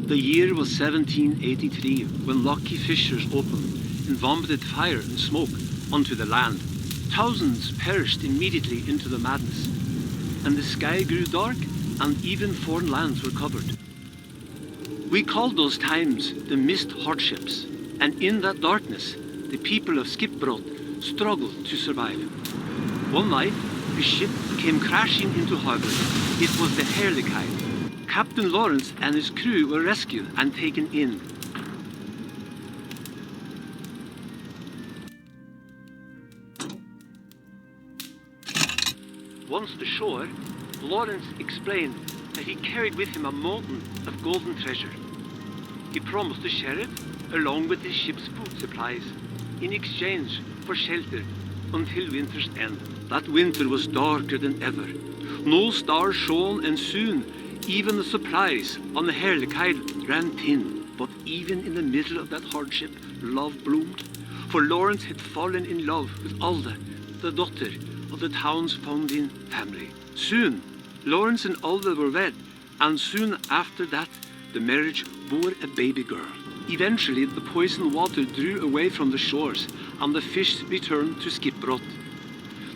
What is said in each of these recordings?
The year was 1783 when lucky fissures opened and vomited fire and smoke onto the land. Thousands perished immediately into the madness, and the sky grew dark and even foreign lands were covered. We called those times the mist hardships, and in that darkness the people of Skipbrot struggled to survive. One night a ship came crashing into harbor. It was the Herlighheid. Captain Lawrence and his crew were rescued and taken in. Once ashore, Lawrence explained that he carried with him a mountain of golden treasure. He promised to share it along with his ship's food supplies in exchange for shelter until winter's end. That winter was darker than ever. No stars shone, and soon even the supplies on the Herlighheid ran thin. But even in the middle of that hardship, love bloomed. For Lawrence had fallen in love with Alda, the daughter of the town's founding family. Soon, Lawrence and Alda were wed, and soon after that, the marriage bore a baby girl. Eventually, the poisoned water drew away from the shores, and the fish returned to Skipbrot.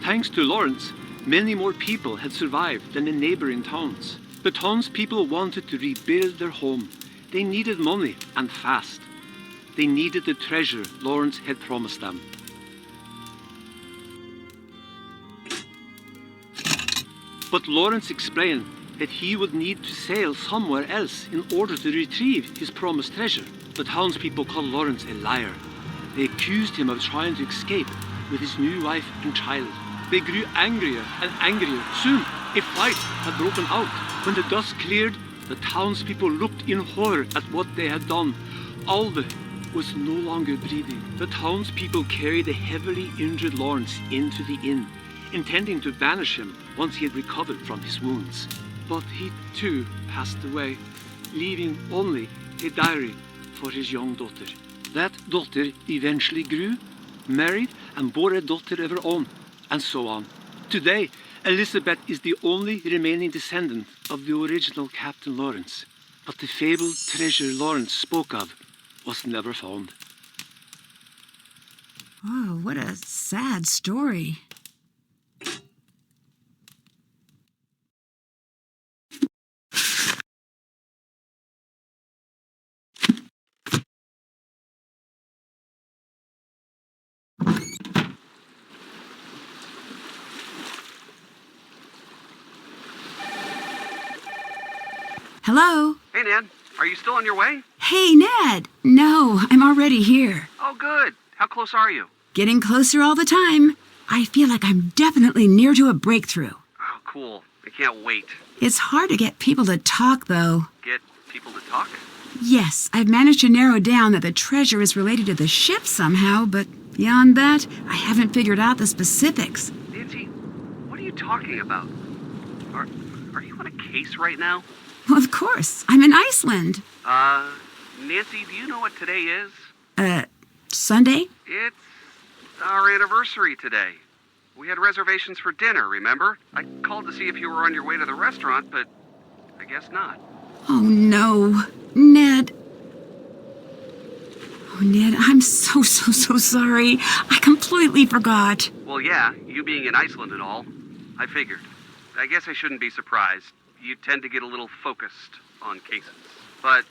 Thanks to Lawrence, many more people had survived than in neighboring towns. The townspeople wanted to rebuild their home. They needed money, and fast. They needed the treasure Lawrence had promised them. But Lawrence explained that he would need to sail somewhere else in order to retrieve his promised treasure. The townspeople called Lawrence a liar. They accused him of trying to escape with his new wife and child. They grew angrier and angrier. Soon, a fight had broken out. When the dust cleared, the townspeople looked in horror at what they had done. Alda was no longer breathing. The townspeople carried a heavily injured Lawrence into the inn, intending to banish him once he had recovered from his wounds. But he too passed away, leaving only a diary for his young daughter. That daughter eventually grew, married, and bore a daughter of her own, and so on. Today, Elizabeth is the only remaining descendant of the original Captain Lawrence. But the fabled treasure Lawrence spoke of was never found. Oh, what a sad story. Hello? Hey, Ned. Are you still on your way? Hey, Ned. No, I'm already here. Oh, good. How close are you? Getting closer all the time. I feel like I'm definitely near to a breakthrough. Oh, cool. I can't wait. It's hard to get people to talk, though. Get people to talk? Yes, I've managed to narrow down that the treasure is related to the ship somehow, but beyond that, I haven't figured out the specifics. Nancy, what are you talking about? Are you on a case right now? Well, of course. I'm in Iceland. Nancy, do you know what today is? Sunday? It's our anniversary today. We had reservations for dinner, remember? I called to see if you were on your way to the restaurant, but I guess not. Oh, no. Ned. Oh, Ned, I'm so sorry. I completely forgot. Well, yeah, you being in Iceland and all. I figured. I guess I shouldn't be surprised. You tend to get a little focused on cases. But,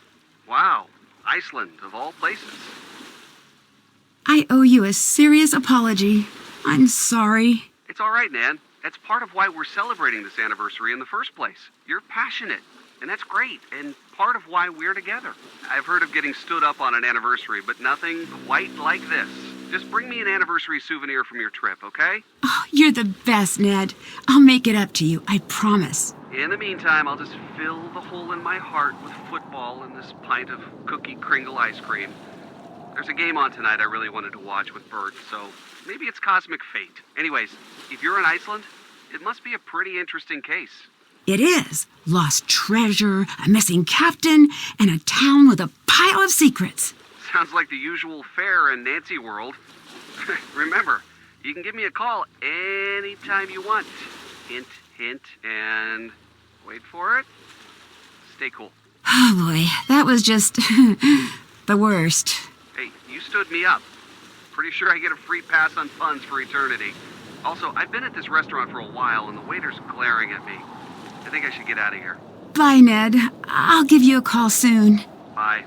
wow, Iceland, of all places. I owe you a serious apology. I'm sorry. It's all right, Nan. That's part of why we're celebrating this anniversary in the first place. You're passionate, and that's great, and part of why we're together. I've heard of getting stood up on an anniversary, but nothing quite like this. Just bring me an anniversary souvenir from your trip, okay? Oh, you're the best, Ned. I'll make it up to you, I promise. In the meantime, I'll just fill the hole in my heart with football and this pint of cookie kringle ice cream. There's a game on tonight I really wanted to watch with Bert, so maybe it's cosmic fate. Anyways, if you're in Iceland, it must be a pretty interesting case. It is. Lost treasure, a missing captain, and a town with a pile of secrets. Sounds like the usual fare in Nancy world. Remember, you can give me a call anytime you want. Hint, hint, and wait for it. Stay cool. Oh boy, that was just the worst. Hey, you stood me up. Pretty sure I get a free pass on puns for eternity. Also, I've been at this restaurant for a while and the waiter's glaring at me. I think I should get out of here. Bye, Ned. I'll give you a call soon. Bye.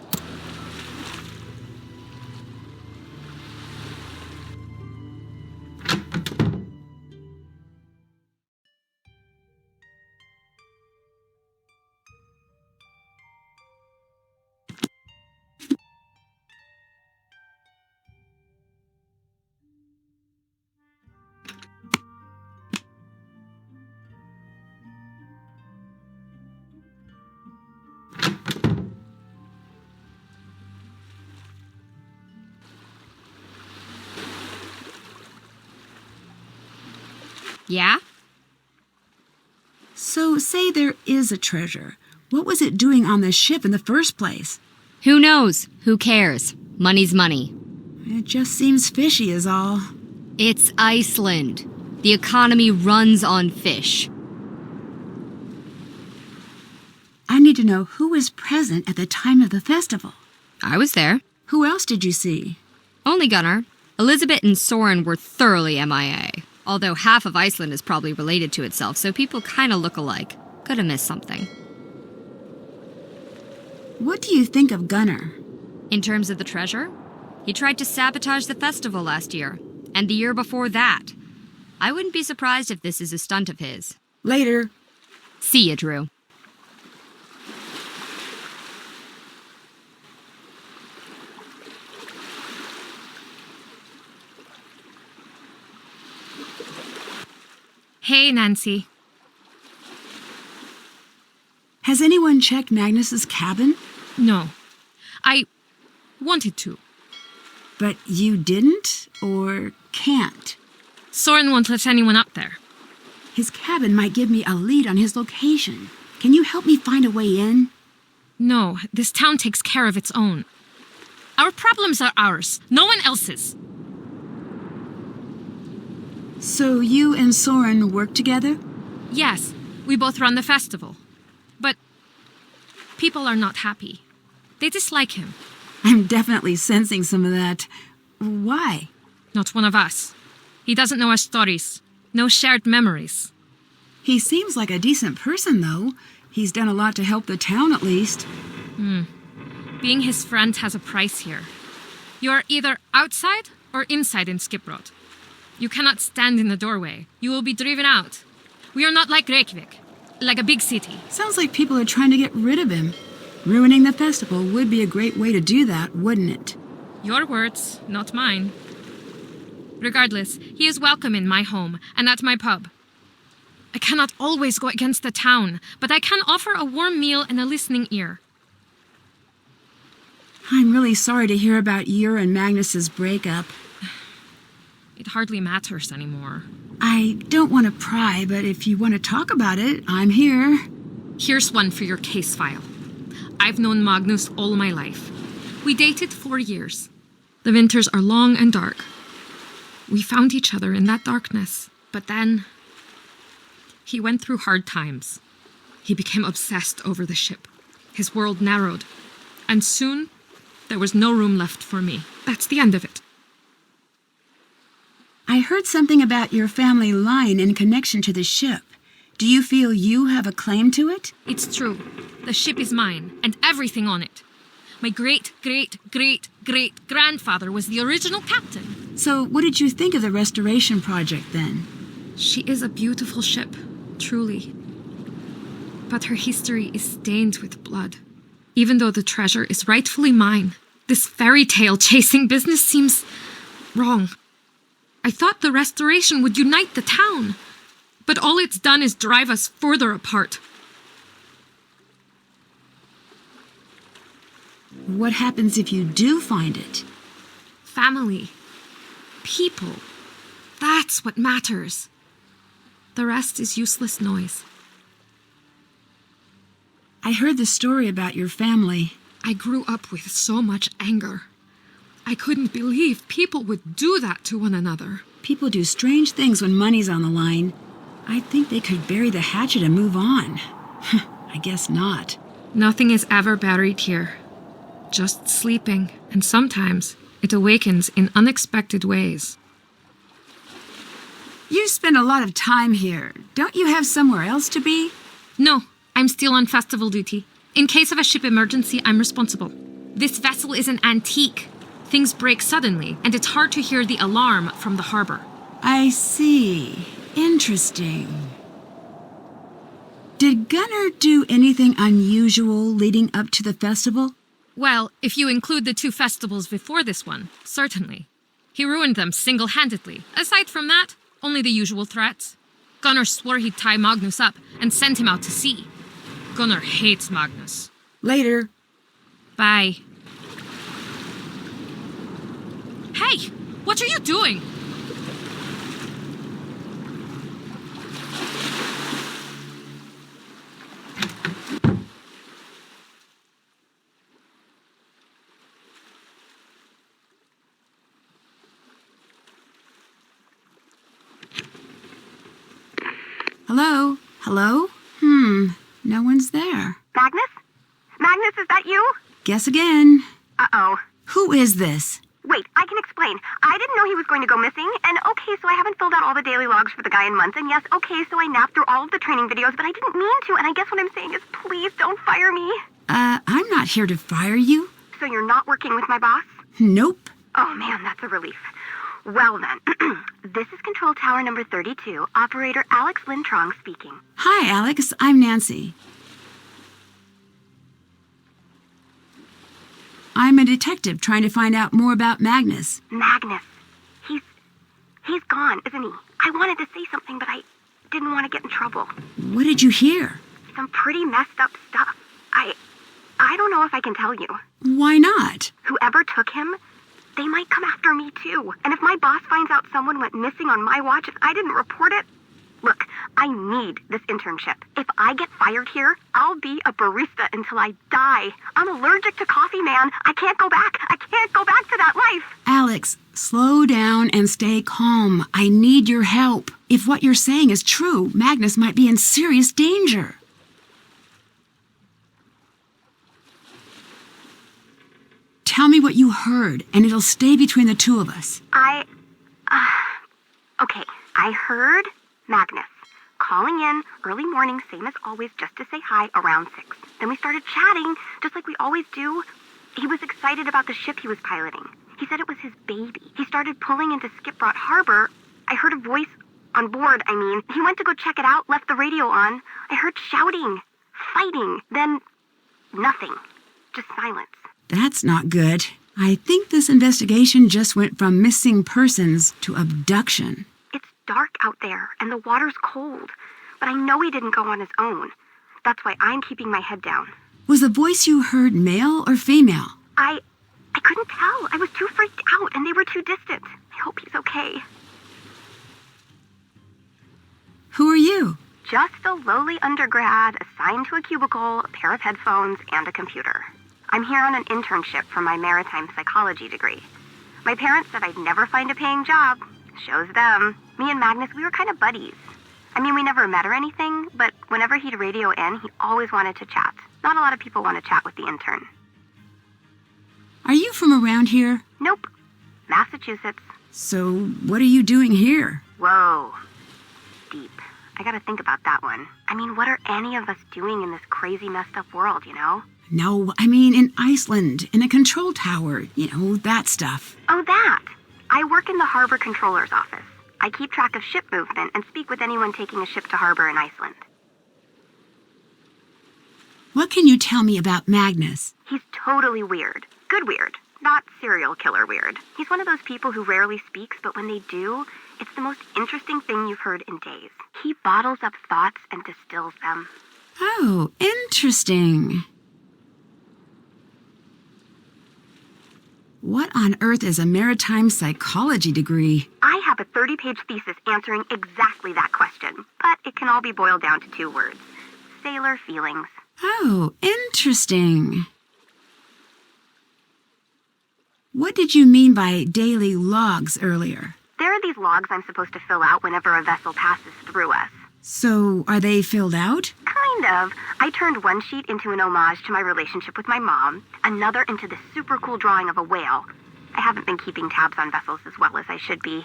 Yeah? So, say there is a treasure. What was it doing on the ship in the first place? Who knows? Who cares? Money's money. It just seems fishy is all. It's Iceland. The economy runs on fish. I need to know who was present at the time of the festival. I was there. Who else did you see? Only Gunnar. Elizabeth and Soren were thoroughly MIA. Although half of Iceland is probably related to itself, so people kinda look alike. Could have missed something. What do you think of Gunnar? In terms of the treasure, he tried to sabotage the festival last year, and the year before that. I wouldn't be surprised if this is a stunt of his. Later. See ya, Drew. Hey, Nancy. Has anyone checked Magnus's cabin? No. I wanted to. But you didn't or can't? Soren won't let anyone up there. His cabin might give me a lead on his location. Can you help me find a way in? No, this town takes care of its own. Our problems are ours, no one else's. So you and Soren work together? Yes, we both run the festival. But people are not happy. They dislike him. I'm definitely sensing some of that. Why? Not one of us. He doesn't know our stories. No shared memories. He seems like a decent person, though. He's done a lot to help the town, at least. Being his friend has a price here. You are either outside or inside in Skipbrot. You cannot stand in the doorway. You will be driven out. We are not like Reykjavik, like a big city. Sounds like people are trying to get rid of him. Ruining the festival would be a great way to do that, wouldn't it? Your words, not mine. Regardless, he is welcome in my home and at my pub. I cannot always go against the town, but I can offer a warm meal and a listening ear. I'm really sorry to hear about your and Magnus's breakup. It hardly matters anymore. I don't want to pry, but if you want to talk about it, I'm here. Here's one for your case file. I've known Magnus all my life. We dated 4 years. The winters are long and dark. We found each other in that darkness, but then he went through hard times. He became obsessed over the ship. His world narrowed, and soon there was no room left for me. That's the end of it. I heard something about your family line in connection to the ship. Do you feel you have a claim to it? It's true. The ship is mine, and everything on it. My great-great-great-great-grandfather was the original captain. So what did you think of the restoration project then? She is a beautiful ship, truly. But her history is stained with blood. Even though the treasure is rightfully mine, this fairy tale chasing business seems wrong. I thought the restoration would unite the town, but all it's done is drive us further apart. What happens if you do find it? Family. People. That's what matters. The rest is useless noise. I heard the story about your family. I grew up with so much anger. I couldn't believe people would do that to one another. People do strange things when money's on the line. I think they could bury the hatchet and move on. I guess not. Nothing is ever buried here. Just sleeping, and sometimes it awakens in unexpected ways. You spend a lot of time here. Don't you have somewhere else to be? No, I'm still on festival duty. In case of a ship emergency, I'm responsible. This vessel is an antique. Things break suddenly, and it's hard to hear the alarm from the harbor. I see. Interesting. Did Gunnar do anything unusual leading up to the festival? Well, if you include the 2 festivals before this one, certainly. He ruined them single-handedly. Aside from that, only the usual threats. Gunnar swore he'd tie Magnus up and send him out to sea. Gunnar hates Magnus. Later. Bye. Hey! What are you doing? Hello? Hello? No one's there. Magnus? Magnus, is that you? Guess again. Uh-oh. Who is this? Wait, I can explain. I didn't know he was going to go missing, and okay, so I haven't filled out all the daily logs for the guy in months, and yes, okay, so I napped through all of the training videos, but I didn't mean to, and I guess what I'm saying is please don't fire me. I'm not here to fire you. So you're not working with my boss? Nope. Oh man, that's a relief. Well then, this is Control Tower number 32, Operator Alex Linh Trang speaking. Hi, Alex. I'm Nancy. I'm a detective trying to find out more about Magnus. Magnus. He's gone, isn't he? I wanted to say something, but I didn't want to get in trouble. What did you hear? Some pretty messed up stuff. I don't know if I can tell you. Why not? Whoever took him, they might come after me too. And if my boss finds out someone went missing on my watch and I didn't report it, look, I need this internship. If I get fired here, I'll be a barista until I die. I'm allergic to coffee, man. I can't go back. I can't go back to that life. Alex, slow down and stay calm. I need your help. If what you're saying is true, Magnus might be in serious danger. Tell me what you heard, and it'll stay between the 2 of us. Okay, I heard Magnus calling in early morning, same as always, just to say hi around 6. Then we started chatting, just like we always do. He was excited about the ship he was piloting. He said it was his baby. He started pulling into Skipbrot Harbor. I heard a voice on board, He went to go check it out, left the radio on. I heard shouting, fighting, then nothing, just silence. That's not good. I think this investigation just went from missing persons to abduction. It's dark out there, and the water's cold. But I know he didn't go on his own. That's why I'm keeping my head down. Was the voice you heard male or female? I couldn't tell. I was too freaked out, and they were too distant. I hope he's okay. Who are you? Just a lowly undergrad assigned to a cubicle, a pair of headphones, and a computer. I'm here on an internship for my maritime psychology degree. My parents said I'd never find a paying job. Shows them. Me and Magnus, we were kind of buddies. We never met or anything, but whenever he'd radio in, he always wanted to chat. Not a lot of people want to chat with the intern. Are you from around here? Nope. Massachusetts. So, what are you doing here? Whoa. Deep. I gotta think about that one. What are any of us doing in this crazy messed up world, No, in Iceland, in a control tower, that stuff. Oh, that. I work in the harbor controller's office. I keep track of ship movement and speak with anyone taking a ship to harbor in Iceland. What can you tell me about Magnus? He's totally weird. Good weird. Not serial killer weird. He's one of those people who rarely speaks, but when they do, it's the most interesting thing you've heard in days. He bottles up thoughts and distills them. Oh, interesting. What on earth is a maritime psychology degree? I have a 30-page thesis answering exactly that question, but it can all be boiled down to 2 words. Sailor feelings. Oh, interesting. What did you mean by daily logs earlier? There are these logs I'm supposed to fill out whenever a vessel passes through us. So, are they filled out? Kind of. I turned one sheet into an homage to my relationship with my mom, another into this super cool drawing of a whale. I haven't been keeping tabs on vessels as well as I should be.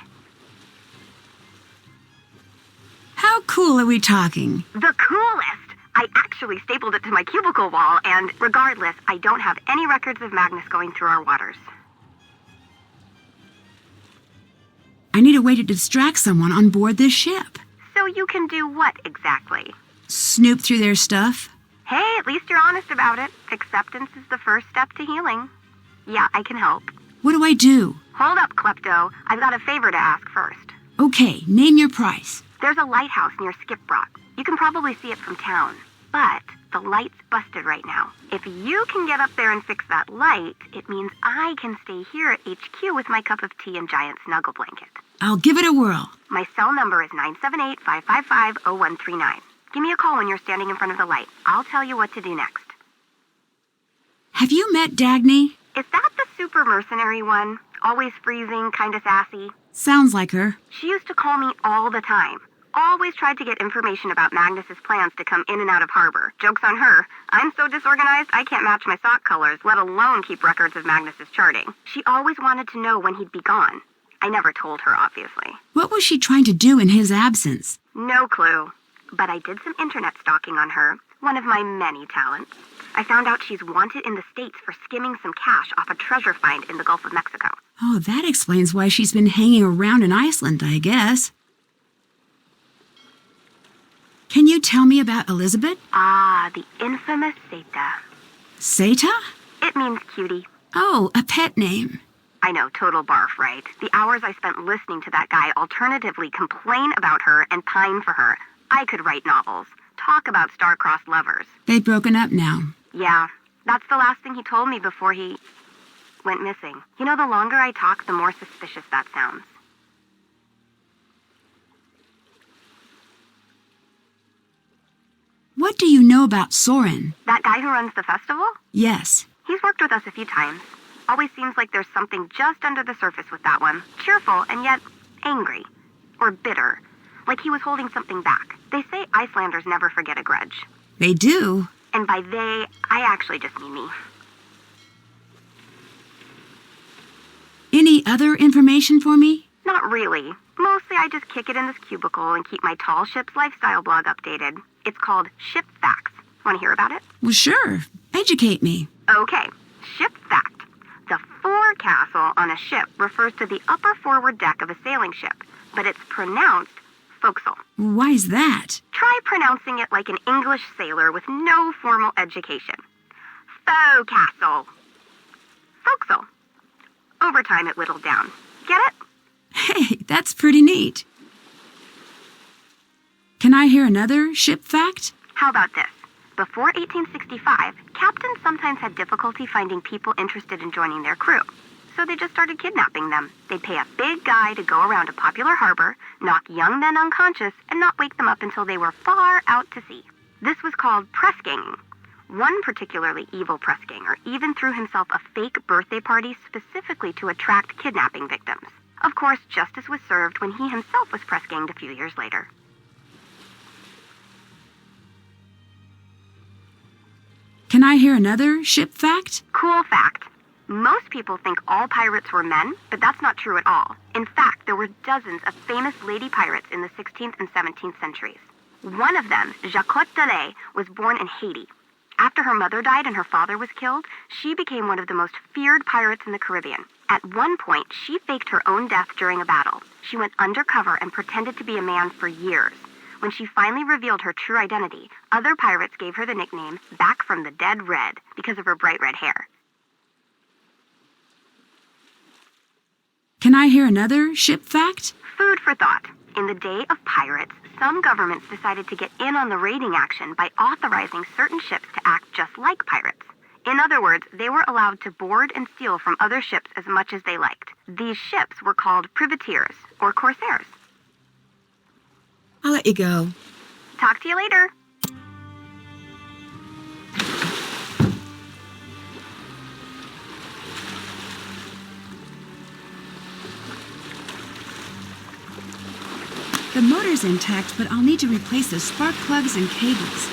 How cool are we talking? The coolest! I actually stapled it to my cubicle wall, and regardless, I don't have any records of Magnus going through our waters. I need a way to distract someone on board this ship. So you can do what exactly? Snoop through their stuff? Hey, at least you're honest about it. Acceptance is the first step to healing. Yeah, I can help. What do I do? Hold up, Klepto. I've got a favor to ask first. Okay, name your price. There's a lighthouse near Skipbrot. You can probably see it from town. But the light's busted right now. If you can get up there and fix that light, it means I can stay here at HQ with my cup of tea and giant snuggle blanket. I'll give it a whirl. My cell number is 978-555-0139. Give me a call when you're standing in front of the light. I'll tell you what to do next. Have you met Dagny? Is that the super mercenary one? Always freezing, kinda sassy? Sounds like her. She used to call me all the time. Always tried to get information about Magnus's plans to come in and out of harbor. Joke's on her. I'm so disorganized I can't match my sock colors, let alone keep records of Magnus's charting. She always wanted to know when he'd be gone. I never told her, obviously. What was she trying to do in his absence? No clue. But I did some internet stalking on her, one of my many talents. I found out she's wanted in the States for skimming some cash off a treasure find in the Gulf of Mexico. Oh, that explains why she's been hanging around in Iceland, I guess. Can you tell me about Elizabeth? Ah, the infamous Zeta. Seta? It means cutie. Oh, a pet name. I know, total barf, right? The hours I spent listening to that guy alternatively complain about her and pine for her. I could write novels. Talk about star-crossed lovers. They've broken up now. Yeah, that's the last thing he told me before he went missing. You know, the longer I talk, the more suspicious that sounds. What do you know about Soren? That guy who runs the festival? Yes. He's worked with us a few times. Always seems like there's something just under the surface with that one. Cheerful and yet angry. Or bitter. Like he was holding something back. They say Icelanders never forget a grudge. They do. And by they, I actually just mean me. Any other information for me? Not really. Mostly I just kick it in this cubicle and keep my tall ship's lifestyle blog updated. It's called Ship Facts. Want to hear about it? Well, sure. Educate me. Okay. Ship Fact. The forecastle on a ship refers to the upper forward deck of a sailing ship, but it's pronounced forecastle. Why's that? Try pronouncing it like an English sailor with no formal education. Forecastle. Forecastle. Over time it whittled down. Get it? Hey, that's pretty neat. Can I hear another ship fact? How about this? Before 1865, captains sometimes had difficulty finding people interested in joining their crew. So they just started kidnapping them. They'd pay a big guy to go around a popular harbor, knock young men unconscious, and not wake them up until they were far out to sea. This was called press ganging. One particularly evil press ganger even threw himself a fake birthday party specifically to attract kidnapping victims. Of course, justice was served when he himself was press ganged a few years later. Can I hear another ship fact? Cool fact. Most people think all pirates were men, but that's not true at all. In fact, there were dozens of famous lady pirates in the 16th and 17th centuries. One of them, Jacquot de Lay, was born in Haiti. After her mother died and her father was killed, she became one of the most feared pirates in the Caribbean. At one point, she faked her own death during a battle. She went undercover and pretended to be a man for years. When she finally revealed her true identity, other pirates gave her the nickname Back from the Dead Red because of her bright red hair. Can I hear another ship fact? Food for thought. In the day of pirates, some governments decided to get in on the raiding action by authorizing certain ships to act just like pirates. In other words, they were allowed to board and steal from other ships as much as they liked. These ships were called privateers, or corsairs. I'll let you go. Talk to you later. The motor's intact, but I'll need to replace the spark plugs and cables.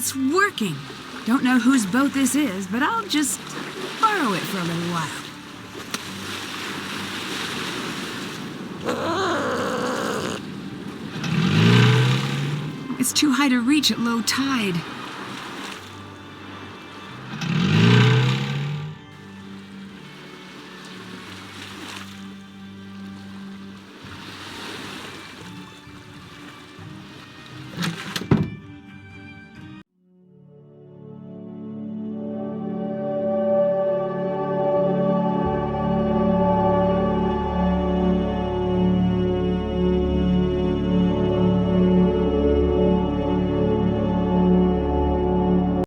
It's working. Don't know whose boat this is, but I'll just borrow it for a little while. It's too high to reach at low tide.